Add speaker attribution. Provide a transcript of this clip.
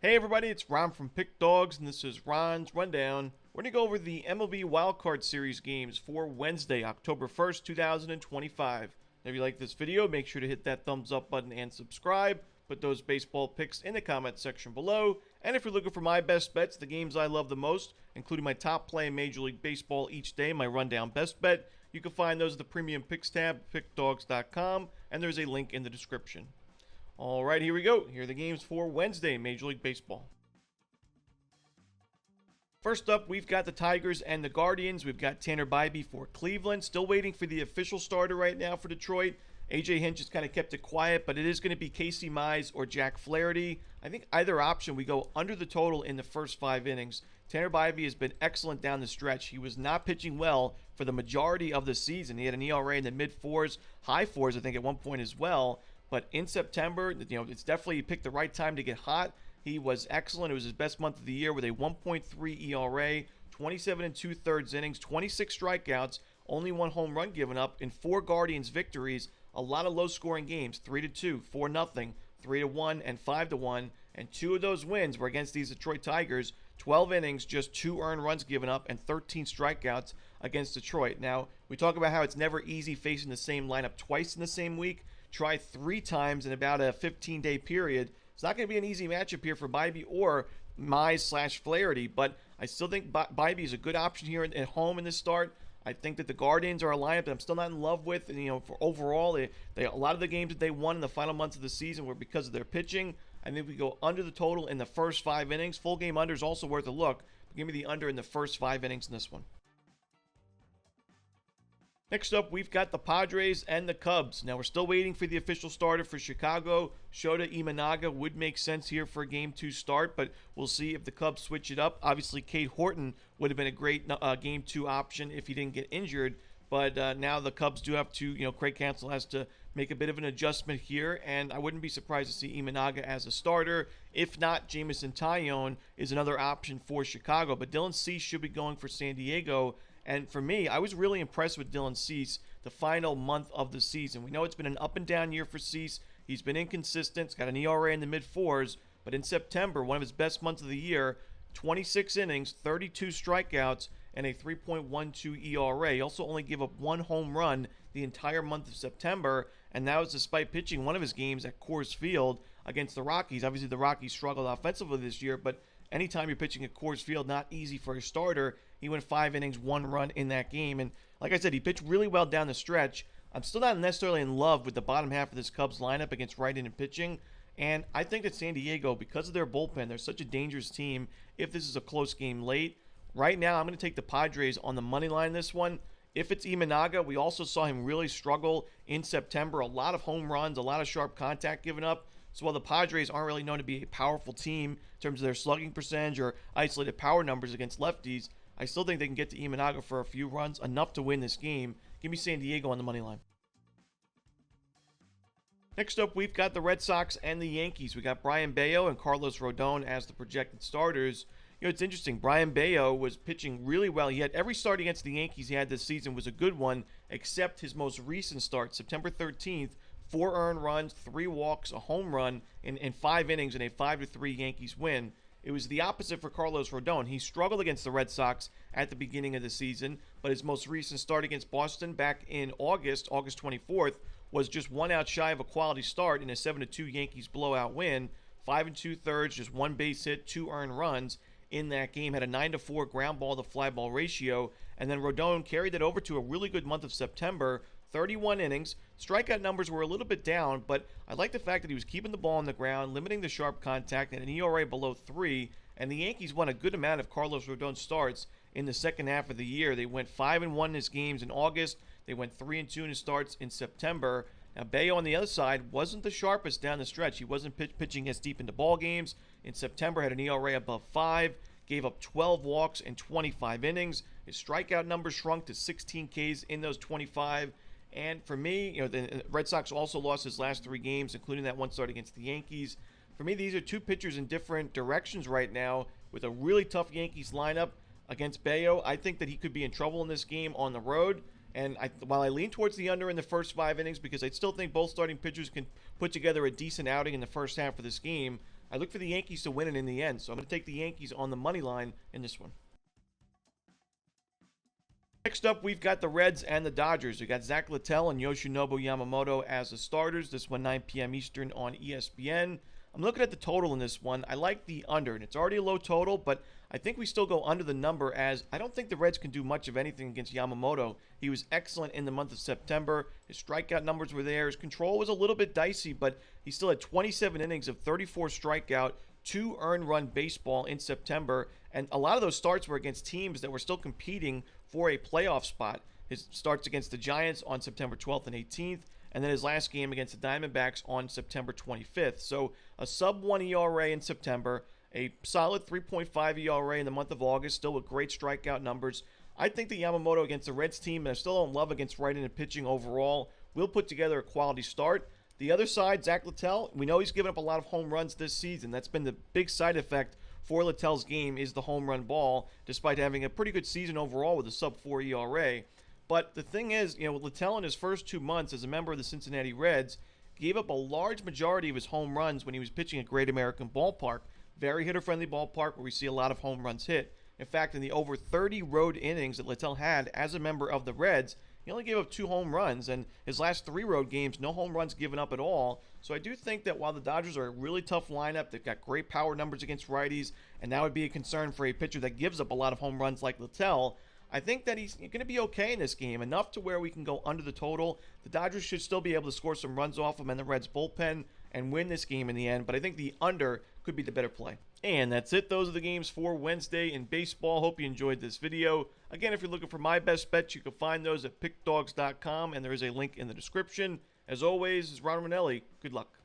Speaker 1: Hey everybody, it's Ron from Pick Dawgz, and this is Ron's Rundown. We're going to go over the MLB Wildcard Series games for Wednesday, October 1st, 2025. If you like this video, make sure to hit that thumbs up button and subscribe. Put those baseball picks in the comment section below. And if you're looking for my best bets, the games I love the most, including my top play in Major League Baseball each day, my Rundown Best Bet, you can find those at the Premium Picks tab, pickdawgz.com, and there's a link in the description. All right, here we go. Here are the games for Wednesday, Major League Baseball. First up, we've got the Tigers and the Guardians. We've got Tanner Bybee for Cleveland. Still waiting for the official starter right now for Detroit. AJ Hinch has kind of kept it quiet, but it is going to be Casey Mize or Jack Flaherty. I think either option, we go under the total in the first 5 innings. Tanner Bybee has been excellent down the stretch. He was not pitching well for the majority of the season. He had an ERA in the mid-4s, high 4s, I think, at one point as well. But in September, it's definitely, he picked the right time to get hot. He was excellent. It was his best month of the year with a 1.3 ERA, 27 2/3 innings, 26 strikeouts, only 1 home run given up in 4 Guardians victories. A lot of low-scoring games, 3-2, 4-0, 3-1, and 5-1. And 2 of those wins were against these Detroit Tigers. 12 innings, just 2 earned runs given up, and 13 strikeouts against Detroit. Now, we talk about how it's never easy facing the same lineup twice in the same week. Try 3 times in about a 15-day period. It's not going to be an easy matchup here for Bybee or Mize/Flaherty, but I still think Bybee is a good option here at home in this start. I think that the Guardians are a lineup that I'm still not in love with. And, for overall, a lot of the games that they won in the final months of the season were because of their pitching. I think we go under the total in the first 5 innings. Full game under is also worth a look. But give me the under in the first 5 innings in this one. Next up, we've got the Padres and the Cubs. Now, we're still waiting for the official starter for Chicago. Shota Imanaga would make sense here for a Game 2 start, but we'll see if the Cubs switch it up. Obviously, Cade Horton would have been a great Game 2 option if he didn't get injured, but now the Cubs do have to, Craig Counsell has to make a bit of an adjustment here, and I wouldn't be surprised to see Imanaga as a starter. If not, Jameson Taillon is another option for Chicago, but Dylan Cease should be going for San Diego. And for me, I was really impressed with Dylan Cease the final month of the season. We know it's been an up and down year for Cease. He's been inconsistent. He's got an ERA in the mid-4s. But in September, one of his best months of the year, 26 innings, 32 strikeouts, and a 3.12 ERA. He also only gave up 1 home run the entire month of September, and that was despite pitching one of his games at Coors Field against the Rockies. Obviously, the Rockies struggled offensively this year, but anytime you're pitching at Coors Field, not easy for a starter. He went 5 innings, 1 run in that game. And like I said, he pitched really well down the stretch. I'm still not necessarily in love with the bottom half of this Cubs lineup against right-handed pitching. And I think that San Diego, because of their bullpen, they're such a dangerous team if this is a close game late. Right now, I'm going to take the Padres on the money line this one. If it's Imanaga, we also saw him really struggle in September. A lot of home runs, a lot of sharp contact given up. So while the Padres aren't really known to be a powerful team in terms of their slugging percentage or isolated power numbers against lefties, I still think they can get to Imanaga for a few runs, enough to win this game. Give me San Diego on the money line. Next up, we've got the Red Sox and the Yankees. We got Brayan Bello and Carlos Rodon as the projected starters. It's interesting. Brayan Bello was pitching really well. He had every start against the Yankees he had this season was a good one, except his most recent start, September 13th. 4 earned runs, 3 walks, a home run in 5 innings in a 5-3 Yankees win. It was the opposite for Carlos Rodon. He struggled against the Red Sox at the beginning of the season, but his most recent start against Boston back in August 24th, was just 1 out shy of a quality start in a 7-2 Yankees blowout win. 5 2/3, just 1 base hit, 2 earned runs in that game. Had a 9-4 ground ball to fly ball ratio, and then Rodon carried it over to a really good month of September. 31 innings. Strikeout numbers were a little bit down, but I like the fact that he was keeping the ball on the ground, limiting the sharp contact, and an ERA below 3. And the Yankees won a good amount of Carlos Rodon starts in the second half of the year. They went 5-1 in his games in August. They went 3-2 in his starts in September. Now, Bello on the other side wasn't the sharpest down the stretch. He wasn't pitching as deep into ball games. In September, had an ERA above 5. Gave up 12 walks in 25 innings. His strikeout numbers shrunk to 16 Ks in those 25. And for me, the Red Sox also lost his last 3 games, including that one start against the Yankees. For me, these are 2 pitchers in different directions right now with a really tough Yankees lineup against Bello. I think that he could be in trouble in this game on the road. And while I lean towards the under in the first 5 innings because I still think both starting pitchers can put together a decent outing in the first half of this game, I look for the Yankees to win it in the end. So I'm going to take the Yankees on the money line in this one. Next up, we've got the Reds and the Dodgers. We got Zach Littell and Yoshinobu Yamamoto as the starters. This one 9 p.m. Eastern on ESPN. I'm looking at the total in this one. I like the under, and it's already a low total, but I think we still go under the number, as I don't think the Reds can do much of anything against Yamamoto. He was excellent in the month of September. His strikeout numbers were there. His control was a little bit dicey, but he still had 27 innings of 34 strikeout, 2 earned run baseball in September, and a lot of those starts were against teams that were still competing for a playoff spot. His starts against the Giants on September 12th and 18th, and then his last game against the Diamondbacks on September 25th. So a sub-1 ERA in September, a solid 3.5 ERA in the month of August, still with great strikeout numbers. I think the Yamamoto against the Reds team, and I still don't love against right-handed pitching overall, will put together a quality start. The other side, Zach Littell, we know he's given up a lot of home runs this season. That's been the big side effect for Littell's game, is the home run ball, despite having a pretty good season overall with a sub-4 ERA. But the thing is, Littell in his first 2 months as a member of the Cincinnati Reds gave up a large majority of his home runs when he was pitching at Great American Ballpark. Very hitter-friendly ballpark where we see a lot of home runs hit. In fact, in the over 30 road innings that Littell had as a member of the Reds, he only gave up 2 home runs, and his last 3 road games, no home runs given up at all. So I do think that while the Dodgers are a really tough lineup, they've got great power numbers against righties, and that would be a concern for a pitcher that gives up a lot of home runs like Littell. I think that he's going to be okay in this game, enough to where we can go under the total. The Dodgers should still be able to score some runs off him and the Reds bullpen and win this game in the end, but I think the under could be the better play. And that's it. Those are the games for Wednesday in baseball. Hope you enjoyed this video. Again, if you're looking for my best bets, you can find those at pickdawgz.com, and there is a link in the description. As always, this is Romanelli. Good luck.